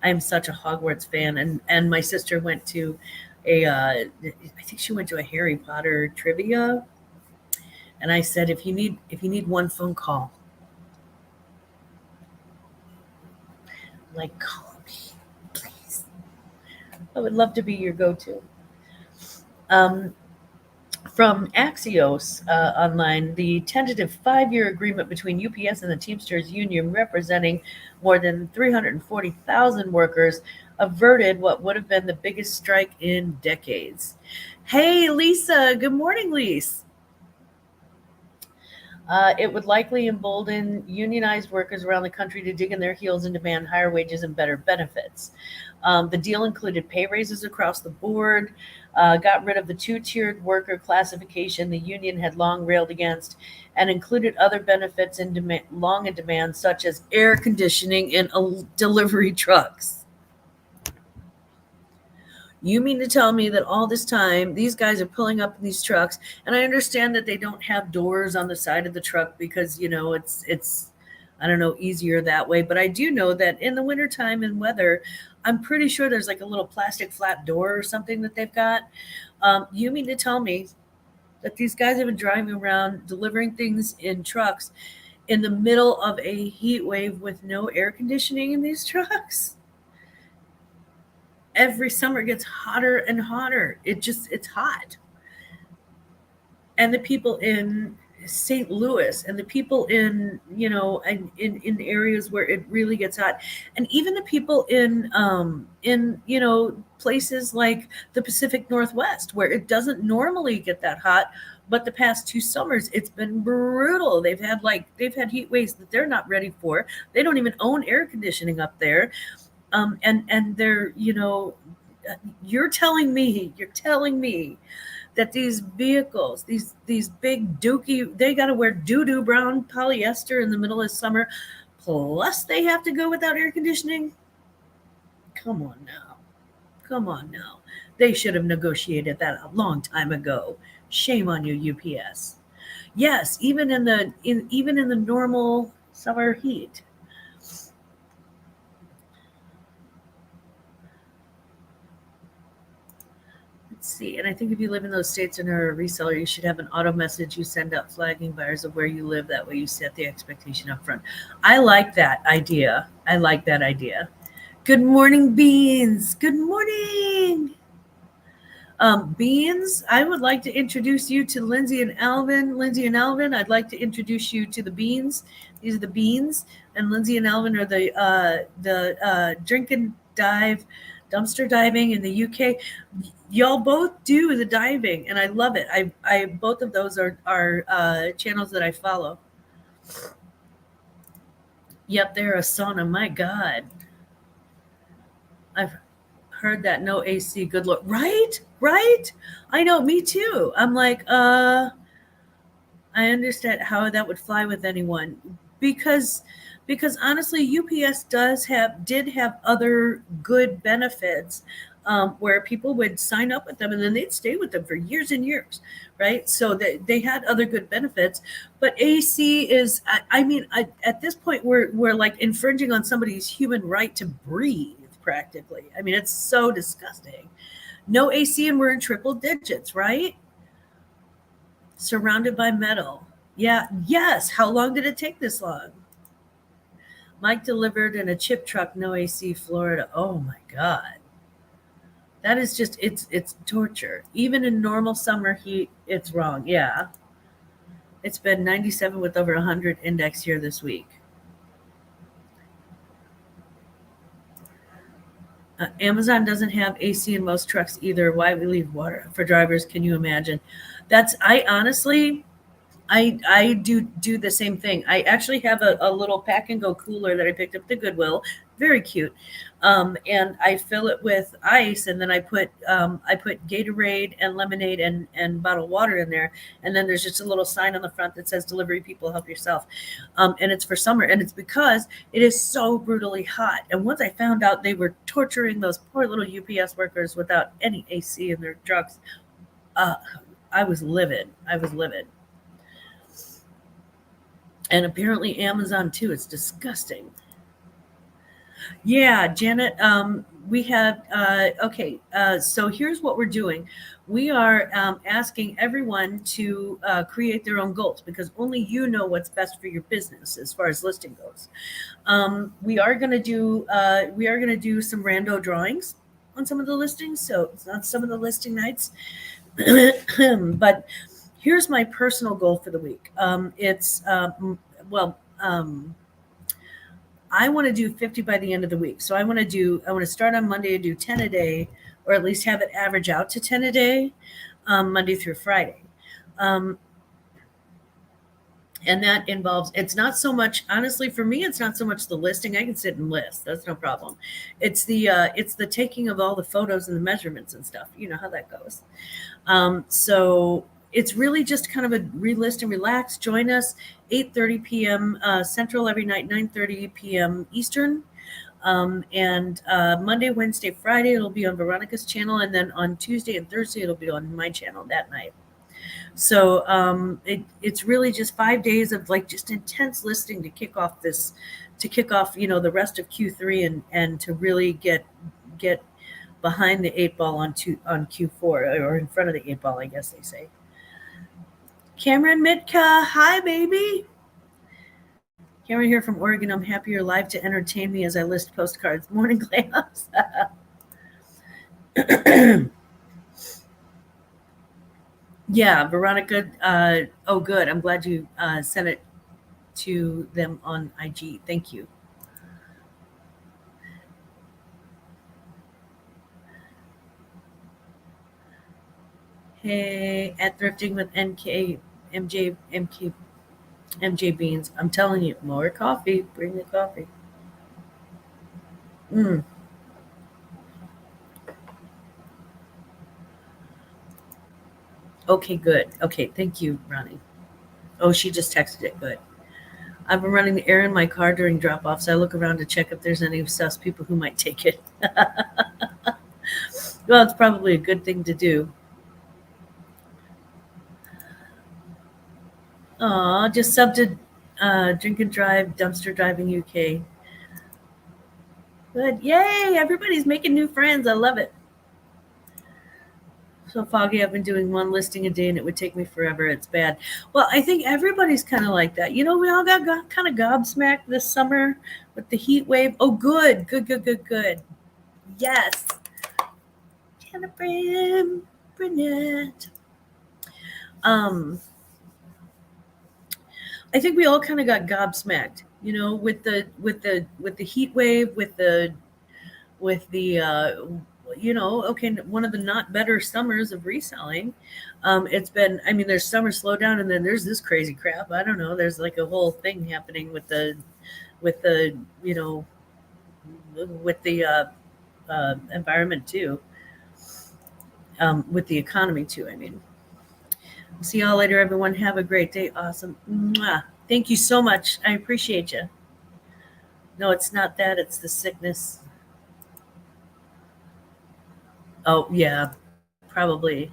I am such a Hogwarts fan, and my sister went to I think she went to a Harry Potter trivia, and I said, if you need one phone call, like, call me, please. I would love to be your go-to. From Axios online, the tentative 5-year agreement between UPS and the Teamsters Union, representing more than 340,000 workers, averted what would have been the biggest strike in decades. Hey, Lisa. Good morning, Lisa. It would likely embolden unionized workers around the country to dig in their heels and demand higher wages and better benefits. The deal included pay raises across the board, got rid of the 2-tiered worker classification the union had long railed against, and included other benefits long in demand, such as air conditioning in delivery trucks. You mean to tell me that all this time these guys are pulling up in these trucks, and I understand that they don't have doors on the side of the truck because, it's I don't know, easier that way. But I do know that in the wintertime and weather, I'm pretty sure there's like a little plastic flat door or something that they've got. You mean to tell me that these guys have been driving around delivering things in trucks in the middle of a heat wave with no air conditioning in these trucks? Every summer it gets hotter and hotter. It's hot. And the people in St. Louis and the people in areas where it really gets hot, and even the people in places like the Pacific Northwest where it doesn't normally get that hot, but the past 2 summers it's been brutal. They've had heat waves that they're not ready for. They don't even own air conditioning up there. And they're, you're telling me that these vehicles, these big dookie, they got to wear doo-doo brown polyester in the middle of summer, plus they have to go without air conditioning? Come on now. They should have negotiated that a long time ago. Shame on you, UPS. Yes, even in the normal summer heat. See, and I think if you live in those states and are a reseller, you should have an auto message you send out flagging buyers of where you live. That way you set the expectation up front. I like that idea. Good morning, Beans. Good morning. Beans, I would like to introduce you to Lindsay and Alvin. Lindsay and Alvin, I'd like to introduce you to the Beans. These are the Beans, and Lindsay and Alvin are the drink and dive dumpster diving in the UK. Y'all both do the diving, and I love it. I both of those are channels that I follow. Yep, they're a sauna. My God, I've heard that. No AC, good Lord. Right. I know, me too. I'm like, I understand how that would fly with anyone, because honestly, UPS did have other good benefits, where people would sign up with them and then they'd stay with them for years and years, right? So they had other good benefits. But AC is, at this point, we're like infringing on somebody's human right to breathe, practically. I mean, it's so disgusting. No AC, and we're in triple digits, right? Surrounded by metal. Yeah. Yes. How long did it take this long? Mike delivered in a chip truck, no AC, Florida. Oh my God. That is just, it's torture. Even in normal summer heat, it's wrong. Yeah. It's been 97 with over 100 index here this week. Amazon doesn't have AC in most trucks either. Why we leave water for drivers? Can you imagine? I I do the same thing. I actually have a little pack and go cooler that I picked up at the Goodwill. Very cute. And I fill it with ice, and then I put Gatorade and lemonade and bottled water in there. And then there's just a little sign on the front that says "Delivery people, help yourself." And it's for summer, and it's because it is so brutally hot. And once I found out they were torturing those poor little UPS workers without any AC in their trucks, uh, I was livid. I was livid. And apparently Amazon too. It's disgusting. Yeah, Janet, we have, okay, so here's what we're doing. We are asking everyone to create their own goals because only you know what's best for your business as far as listing goes. We are gonna do some rando drawings on some of the listings. So it's not some of the listing nights, but here's my personal goal for the week. Well, I want to do 50 by the end of the week. So I want to start on Monday and do 10 a day, or at least have it average out to 10 a day, Monday through Friday. And that involves, it's not so much, honestly, for me, it's not so much the listing. I can sit and list. That's no problem. It's the taking of all the photos and the measurements and stuff. You know how that goes. So it's really just kind of a relist and relax. Join us 8:30 p.m. Central every night, 9:30 p.m. Eastern. And Monday, Wednesday, Friday, it'll be on Veronica's channel. And then on Tuesday and Thursday, it'll be on my channel that night. So it's really just 5 days of like just intense listing to kick off, the rest of Q3 and to really get behind the 8 ball on Q4, or in front of the 8 ball, I guess they say. Cameron Mitka, hi baby. Cameron here from Oregon. I'm happy you're live to entertain me as I list postcards. Morning, Glammaz. Yeah, Veronica. Oh, good. I'm glad you sent it to them on IG. Thank you. Hey, at Thrifting with MJ Beans. I'm telling you, more coffee. Bring the coffee. Okay, good. Okay, thank you, Ronnie. Oh, she just texted it. Good. I've been running the air in my car during drop-offs. I look around to check if there's any sus people who might take it. Well, it's probably a good thing to do. Aw, just subbed to Drink and Drive, Dumpster Driving UK. Good. Yay, everybody's making new friends. I love it. So foggy, I've been doing one listing a day and it would take me forever. It's bad. Well, I think everybody's kind of like that. We all got kind of gobsmacked this summer with the heat wave. Oh, good. Yes. Jennifer Burnett. I think we all kind of got gobsmacked, with the heat wave, with the okay, one of the not better summers of reselling. It's been, there's summer slowdown, and then there's this crazy crap. I don't know. There's like a whole thing happening with the environment too, with the economy too. See y'all later, everyone. Have a great day. Awesome. Mwah. Thank you so much. I appreciate you. No, it's not that. It's the sickness. Oh, yeah, probably.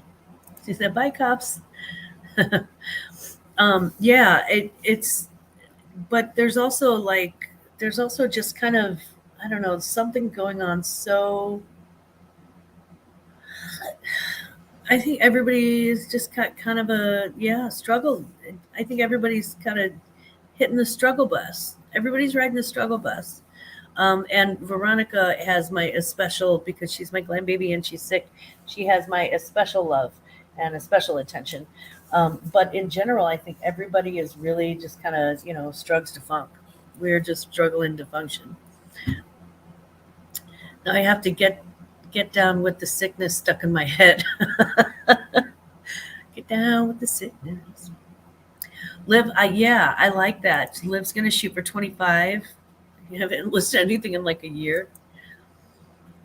She said, bye, cops. Yeah, but there's also just kind of, I don't know, something going on. So I think everybody is just kind of struggle. I think everybody's kind of hitting the struggle bus. Everybody's riding the struggle bus. And Veronica has my especial, because she's my glam baby and she's sick. She has my especial love and a special attention. But in general, I think everybody is really just kind of, struggles to funk. We're just struggling to function. Now I have to get down with the sickness stuck in my head. Get down with the sickness. Liv, yeah, I like that. Liv's gonna shoot for 25. You haven't listed anything in like a year.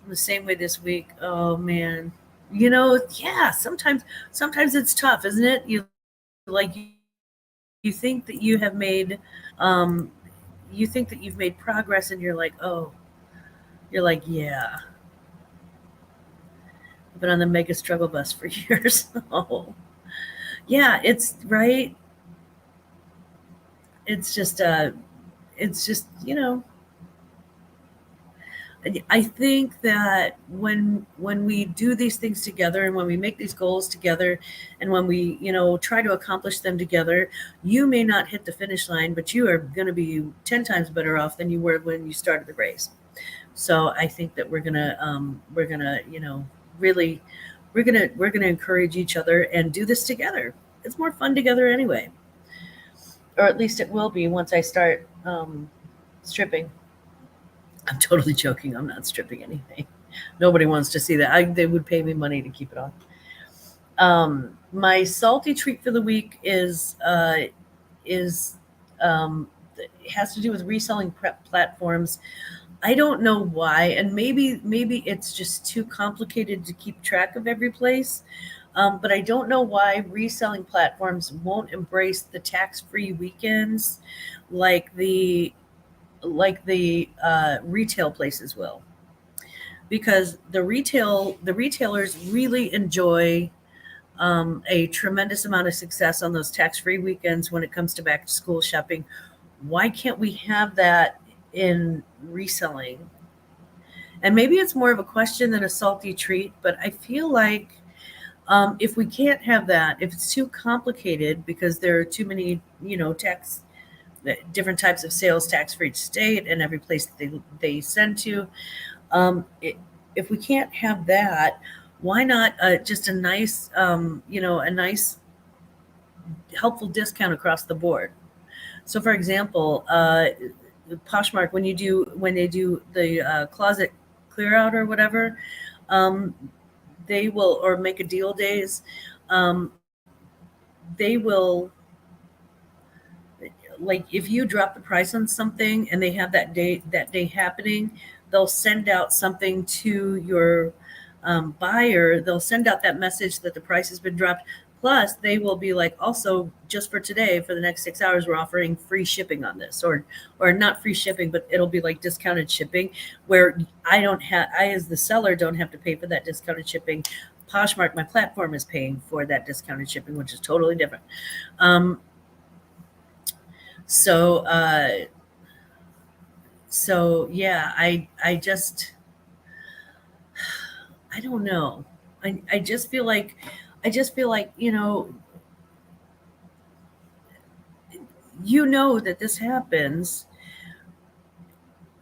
The same way this week. Oh man. Yeah, sometimes it's tough, isn't it? You think that um you think that you've made progress and you're like, yeah, I've been on the mega struggle bus for years. Oh. Yeah, it's right. It's just it's just, I think that when we do these things together and when we make these goals together and when we, try to accomplish them together, you may not hit the finish line, but you are going to be 10 times better off than you were when you started the race. So I think that we're going to, really we're going to encourage each other and do this together. It's more fun together anyway. Or at least it will be once I start stripping. I'm totally joking. I'm not stripping anything. Nobody wants to see that. They would pay me money to keep it on. My salty treat for the week is it has to do with reselling prep platforms. I don't know why, and maybe it's just too complicated to keep track of every place. But I don't know why reselling platforms won't embrace the tax-free weekends like the retail places will, because the retailers really enjoy a tremendous amount of success on those tax-free weekends when it comes to back to school shopping. Why can't we have that in reselling? And maybe it's more of a question than a salty treat, but I feel like if we can't have that, if it's too complicated because there are too many, tax different types of sales tax for each state and every place that they send to. If we can't have that, why not just a nice helpful discount across the board? So, for example, Poshmark, when they do the closet clear out or whatever, um, they will, or make a deal days, um, they will, like, if you drop the price on something and they have that day happening, they'll send out something to your buyer. They'll send out that message that the price has been dropped. Plus, they will be like, also, just for today, for the next 6 hours, we're offering free shipping on this, or not free shipping, but it'll be like discounted shipping, where I as the seller don't have to pay for that discounted shipping. Poshmark, my platform, is paying for that discounted shipping, which is totally different. Um, so yeah, I don't know. I just feel like that this happens.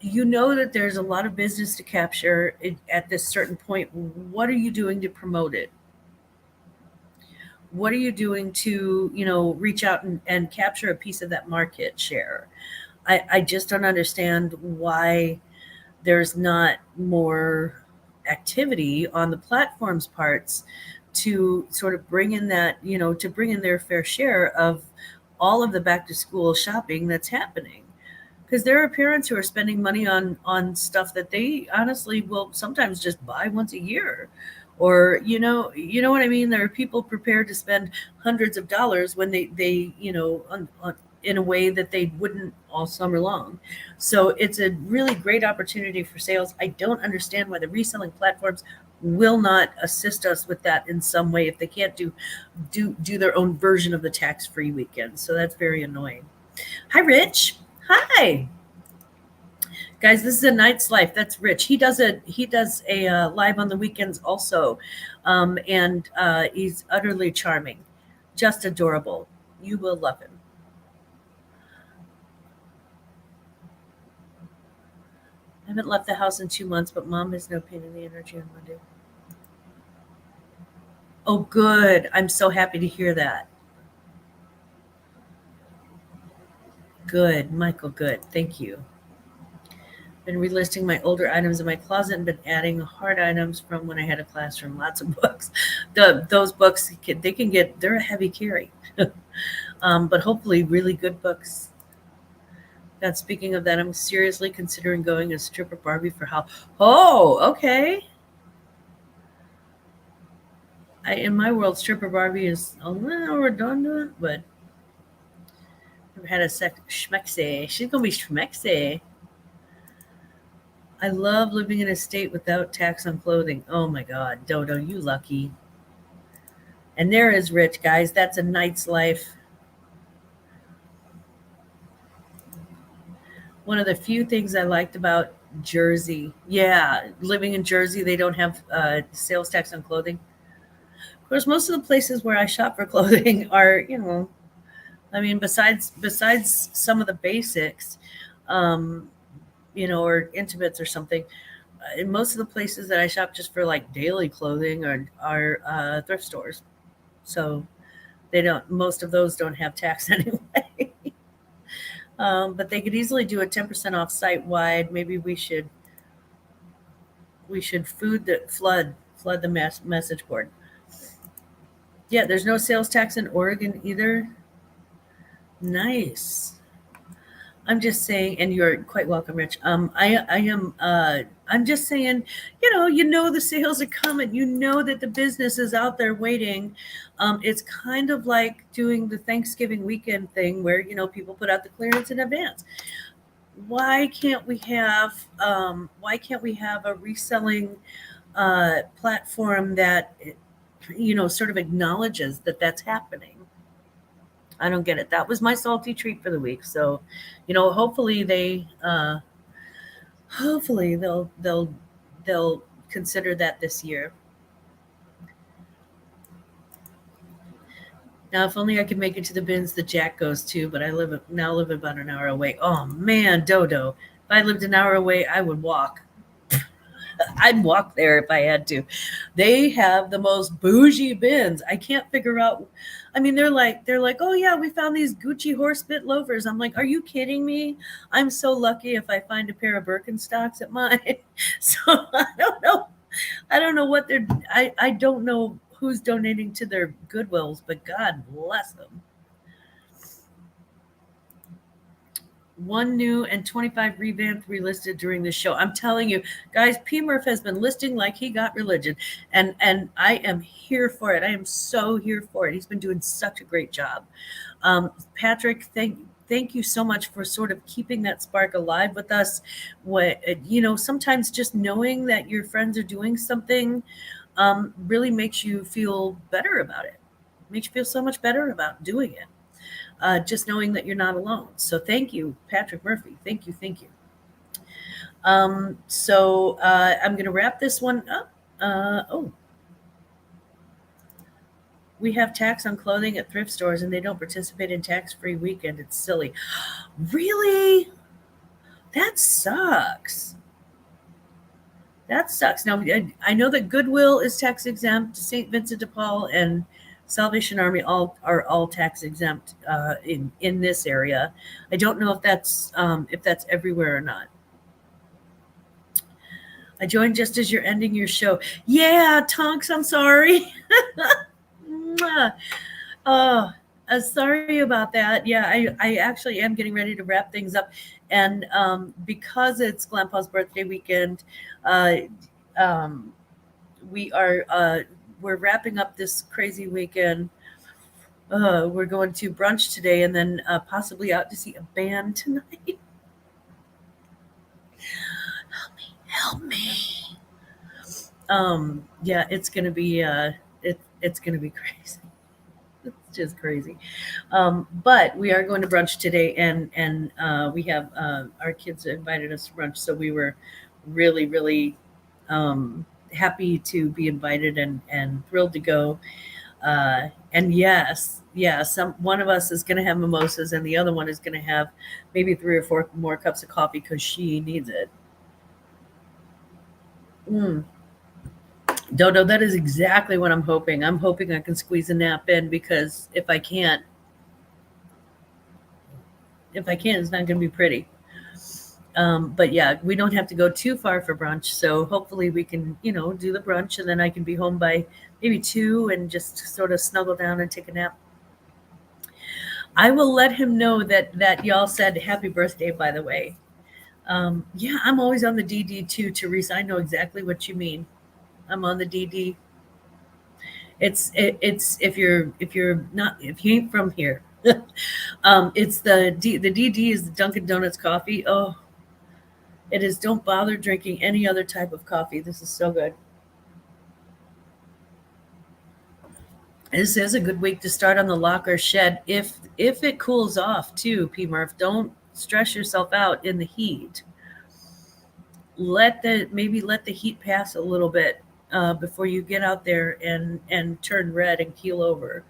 That there's a lot of business to capture at this certain point. What are you doing to promote it? What are you doing to, reach out and capture a piece of that market share? I just don't understand why there's not more activity on the platform's parts to sort of bring in that, to bring in their fair share of all of the back to school shopping that's happening. Because there are parents who are spending money on stuff that they honestly will sometimes just buy once a year. Or, what I mean? There are people prepared to spend hundreds of dollars when they in a way that they wouldn't all summer long. So it's a really great opportunity for sales. I don't understand why the reselling platforms will not assist us with that in some way if they can't do their own version of the tax-free weekend. So that's very annoying. Hi, Rich. Hi. Guys, this is a Night's Life. That's Rich. He does a live on the weekends also, and he's utterly charming, just adorable. You will love him. I haven't left the house in 2 months, but Mom has no pain in the energy on Monday. Oh, good. I'm so happy to hear that. Good, Michael. Good. Thank you. Been relisting my older items in my closet and been adding hard items from when I had a classroom. Lots of books. Those books, they're a heavy carry. But hopefully really good books. God, speaking of that, I'm seriously considering going as stripper Barbie for how. Oh, okay. In my world, stripper Barbie is a little redundant, but I've had a schmexy. She's gonna be schmexy. I love living in a state without tax on clothing. Oh my God, Dodo, you lucky. And there is rich, guys. That's a knight's life. One of the few things I liked about Jersey. Yeah, living in Jersey, they don't have sales tax on clothing. Of course, most of the places where I shop for clothing are, I mean, besides some of the basics, um, or intimates or something. In most of the places that I shop just for like daily clothing are thrift stores. So they don't. Most of those don't have tax anyway. But they could easily do a 10% off site wide. Maybe we should flood the message board. Yeah, there's no sales tax in Oregon either. Nice. I'm just saying, and you're quite welcome, Rich. I am. I'm just saying, the sales are coming. You know that the business is out there waiting. It's kind of like doing the Thanksgiving weekend thing, where people put out the clearance in advance. Why can't we have? Why can't we have a reselling platform that sort of acknowledges that that's happening? I don't get it. That was my salty treat for the week. So, hopefully they'll consider that this year. Now, if only I could make it to the bins that Jack goes to, but I live about an hour away. Oh man, Dodo. If I lived an hour away, I would walk. I'd walk there if I had to. They have the most bougie bins. I can't figure out. I mean, they're like, oh yeah, we found these Gucci horse bit loafers. I'm like, are you kidding me? I'm so lucky if I find a pair of Birkenstocks at mine. So I don't know. I don't know what they're. I don't know who's donating to their Goodwills, but God bless them. One new and 25 revamped relisted during the show. I'm telling you, guys, P. Murph has been listing like he got religion, and I am here for it. I am so here for it. He's been doing such a great job. Patrick, thank you so much for sort of keeping that spark alive with us. Sometimes just knowing that your friends are doing something really makes you feel better about it. Makes you feel so much better about doing it. Just knowing that you're not alone. So thank you, Patrick Murphy. Thank you. Thank you. So I'm going to wrap this one up. We have tax on clothing at thrift stores and they don't participate in tax-free weekend. It's silly. Really? That sucks. That sucks. Now, I know that Goodwill is tax exempt. St. Vincent de Paul and Salvation Army are all tax exempt in this area. I don't know if that's everywhere or not. I joined just as you're ending your show. Yeah, Tonks, I'm sorry. Sorry about that. Yeah, I actually am getting ready to wrap things up. And because it's Grandpa's birthday weekend, we're wrapping up this crazy weekend. We're going to brunch today and then possibly out to see a band tonight. Help me. Yeah, it's gonna be it's gonna be crazy. It's just crazy. But we are going to brunch today, and we have our kids invited us to brunch, so we were really, really happy to be invited and thrilled to go. And yes, one of us is going to have mimosas, and the other one is going to have maybe 3 or 4 more cups of coffee because she needs it. Dodo, that is exactly what I'm hoping. I'm hoping I can squeeze a nap in because if I can't, it's not going to be pretty. But yeah, we don't have to go too far for brunch. So hopefully we can, do the brunch and then I can be home by maybe 2 and just sort of snuggle down and take a nap. I will let him know that y'all said happy birthday, by the way. Yeah, I'm always on the DD too, Teresa. I know exactly what you mean. I'm on the DD. It's if you're not if you ain't from here, it's the DD is the Dunkin' Donuts coffee. Oh, it is. Don't bother drinking any other type of coffee. This is so good. This is a good week to start on the locker shed if it cools off too, P Murph. Don't stress yourself out in the heat. Let the heat pass a little bit before you get out there and turn red and keel over.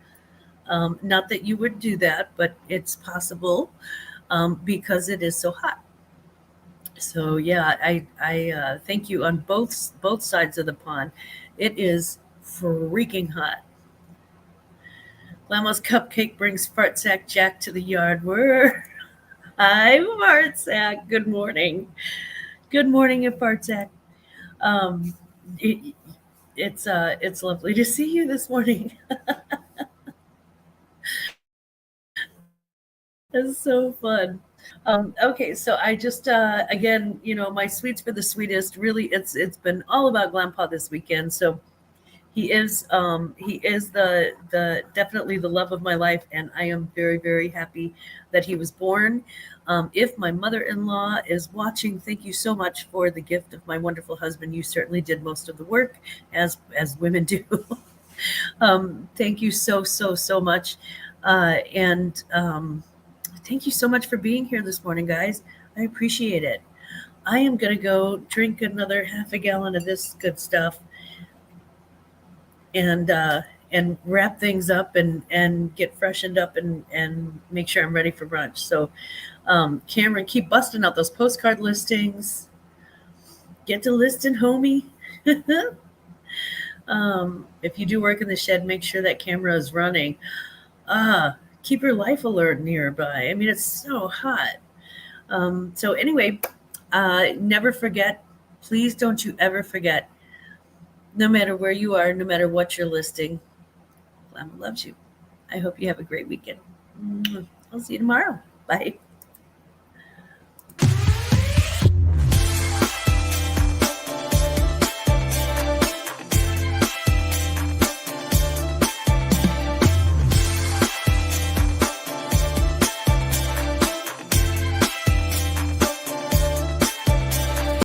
Not that you would do that, but it's possible because it is so hot. So yeah, I thank you on both sides of the pond. It is freaking hot. Llama's cupcake brings fart sack Jack to the yard. We're Hi, fart sack. Good morning. Good morning, fart sack. Um, it, it's lovely to see you this morning. It's so fun. Okay, so I just again, my sweets for the sweetest. Really, it's been all about Grandpa this weekend. So he is the definitely the love of my life, and I am very very happy that he was born. If my mother-in-law is watching, thank you so much for the gift of my wonderful husband. You certainly did most of the work, as women do. Thank you so much, and thank you so much for being here this morning, guys. I appreciate it. I am gonna go drink another half a gallon of this good stuff and wrap things up and get freshened up and make sure I'm ready for brunch. So, Cameron, keep busting out those postcard listings. Get to listing, homie. If you do work in the shed, make sure that camera is running. Keep your life alert nearby. I mean, it's so hot. So anyway, never forget. Please don't you ever forget. No matter where you are, no matter what you're listing, Glamma loves you. I hope you have a great weekend. I'll see you tomorrow. Bye.